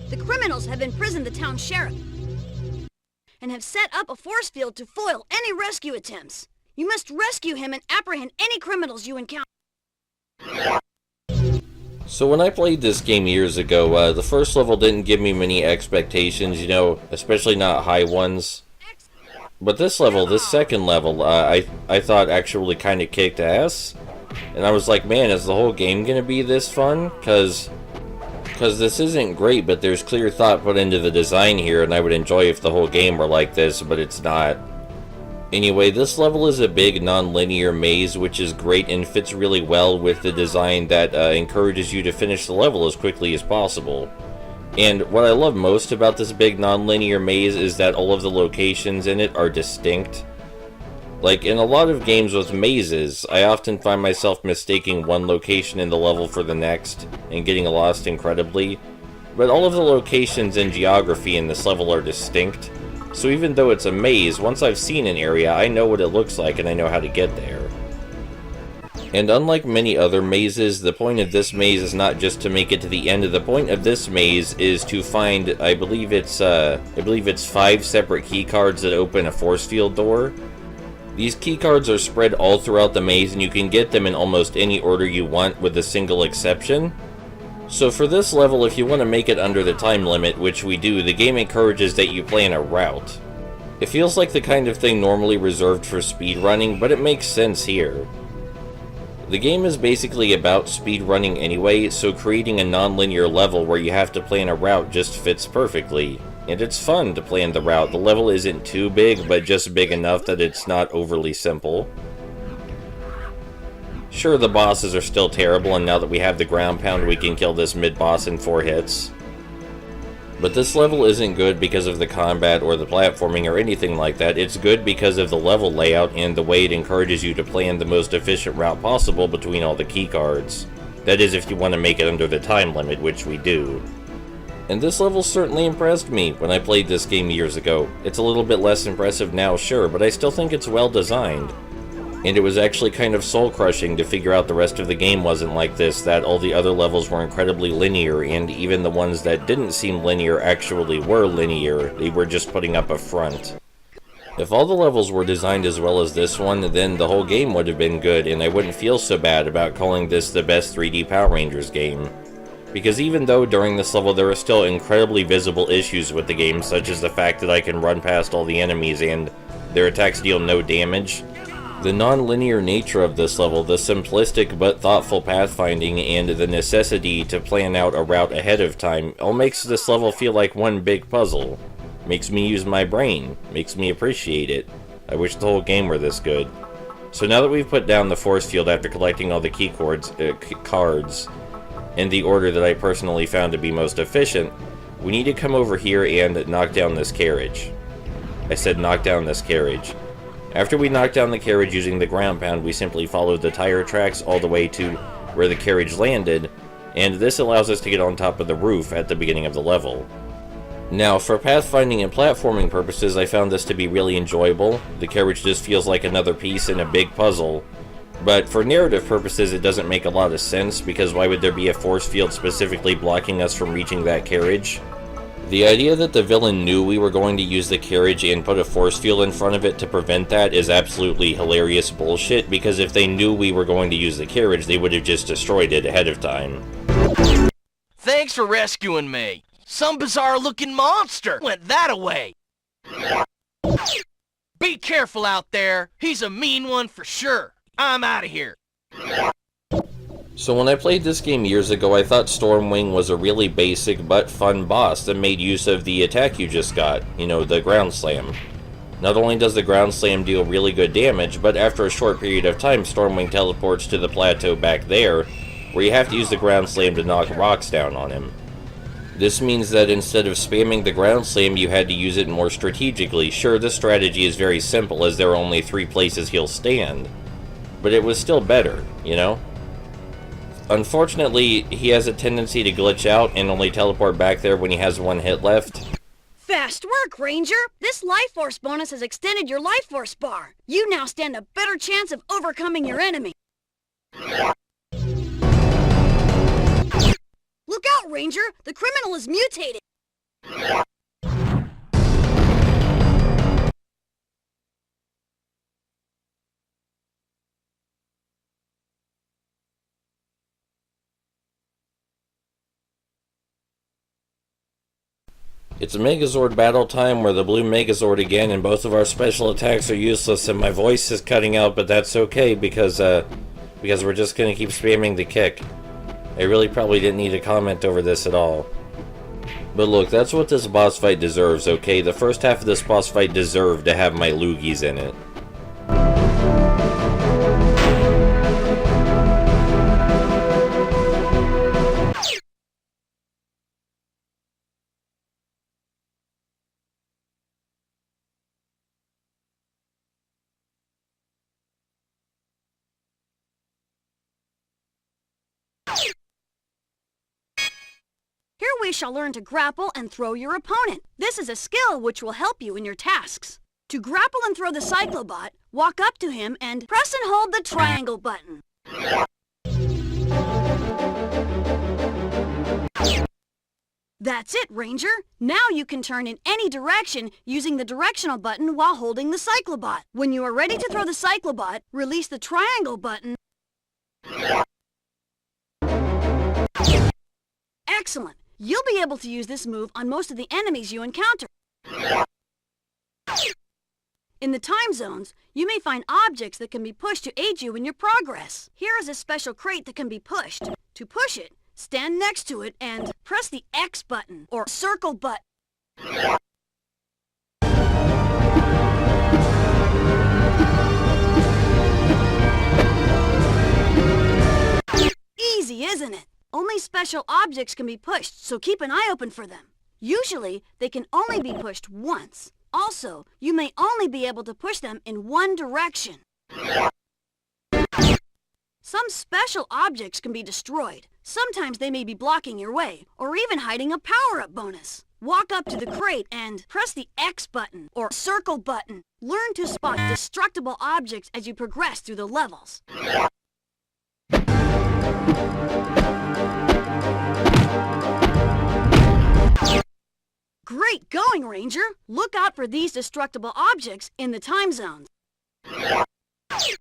The criminals have imprisoned the town sheriff and have set up a force field to foil any rescue attempts. You must rescue him and apprehend any criminals you encounter. So when I played this game years ago, the first level didn't give me many expectations, you know, especially not high ones. But this level, this second level, I thought actually kind of kicked ass. And I was like, man, is the whole game going to be this fun? Because this isn't great, but there's clear thought put into the design here, and I would enjoy if the whole game were like this, but it's not. Anyway, this level is a big non-linear maze, which is great and fits really well with the design that encourages you to finish the level as quickly as possible. And what I love most about this big non-linear maze is that all of the locations in it are distinct. Like, in a lot of games with mazes, I often find myself mistaking one location in the level for the next, and getting lost incredibly. But all of the locations and geography in this level are distinct, so even though it's a maze, once I've seen an area, I know what it looks like and I know how to get there. And unlike many other mazes, the point of this maze is not just to make it to the end. The point of this maze is to find, I believe it's 5 separate key cards that open a force field door. These key cards are spread all throughout the maze, and you can get them in almost any order you want, with a single exception. So for this level, if you want to make it under the time limit, which we do, the game encourages that you plan a route. It feels like the kind of thing normally reserved for speedrunning, but it makes sense here. The game is basically about speedrunning anyway, so creating a non-linear level where you have to plan a route just fits perfectly. And it's fun to plan the route. The level isn't too big, but just big enough that it's not overly simple. Sure, the bosses are still terrible, and now that we have the ground pound, we can kill this mid-boss in 4 hits. But this level isn't good because of the combat or the platforming or anything like that. It's good because of the level layout and the way it encourages you to plan the most efficient route possible between all the key cards. That is, if you want to make it under the time limit, which we do. And this level certainly impressed me when I played this game years ago. It's a little bit less impressive now, sure, but I still think it's well designed. And it was actually kind of soul-crushing to figure out the rest of the game wasn't like this, that all the other levels were incredibly linear, and even the ones that didn't seem linear actually were linear. They were just putting up a front. If all the levels were designed as well as this one, then the whole game would have been good, and I wouldn't feel so bad about calling this the best 3D Power Rangers game. Because even though during this level there are still incredibly visible issues with the game, such as the fact that I can run past all the enemies and their attacks deal no damage, the non-linear nature of this level, the simplistic but thoughtful pathfinding, and the necessity to plan out a route ahead of time all makes this level feel like one big puzzle. Makes me use my brain, makes me appreciate it. I wish the whole game were this good. So now that we've put down the force field after collecting all the key cards in the order that I personally found to be most efficient, we need to come over here and knock down this carriage. I said knock down this carriage. After we knock down the carriage using the ground pound, we simply follow the tire tracks all the way to where the carriage landed, and this allows us to get on top of the roof at the beginning of the level. Now, for pathfinding and platforming purposes, I found this to be really enjoyable. The carriage just feels like another piece in a big puzzle. But for narrative purposes, it doesn't make a lot of sense, because why would there be a force field specifically blocking us from reaching that carriage? The idea that the villain knew we were going to use the carriage and put a force field in front of it to prevent that is absolutely hilarious bullshit, because if they knew we were going to use the carriage, they would have just destroyed it ahead of time. Thanks for rescuing me. Some bizarre-looking monster went that-a-way. Be careful out there. He's a mean one for sure. I'm out of here. So when I played this game years ago, I thought Stormwing was a really basic but fun boss that made use of the attack you just got, you know, the Ground Slam. Not only does the Ground Slam deal really good damage, but after a short period of time, Stormwing teleports to the plateau back there, where you have to use the Ground Slam to knock rocks down on him. This means that instead of spamming the Ground Slam, you had to use it more strategically. Sure, this strategy is very simple, as there are only 3 places he'll stand, but it was still better, you know? Unfortunately, he has a tendency to glitch out and only teleport back there when he has 1 hit left. Fast work, Ranger! This Life Force bonus has extended your Life Force bar. You now stand a better chance of overcoming your enemy. Look out, Ranger! The criminal is mutated! It's a Megazord battle time. We're the blue Megazord again, and both of our special attacks are useless, and my voice is cutting out, but that's okay because we're just gonna keep spamming the kick. I really probably didn't need to comment over this at all. But look, that's what this boss fight deserves, okay? The first half of this boss fight deserved to have my loogies in it. Here we shall learn to grapple and throw your opponent. This is a skill which will help you in your tasks. To grapple and throw the Cyclobot, walk up to him and press and hold the triangle button. That's it, Ranger. Now you can turn in any direction using the directional button while holding the Cyclobot. When you are ready to throw the Cyclobot, release the triangle button. Excellent. You'll be able to use this move on most of the enemies you encounter. In the time zones, you may find objects that can be pushed to aid you in your progress. Here is a special crate that can be pushed. To push it, stand next to it and press the X button or circle button. Easy, isn't it? Only special objects can be pushed, so keep an eye open for them. Usually, they can only be pushed once. Also, you may only be able to push them in one direction. Some special objects can be destroyed. Sometimes they may be blocking your way, or even hiding a power-up bonus. Walk up to the crate and press the X button or circle button. Learn to spot destructible objects as you progress through the levels. Great going, Ranger! Look out for these destructible objects in the time zones.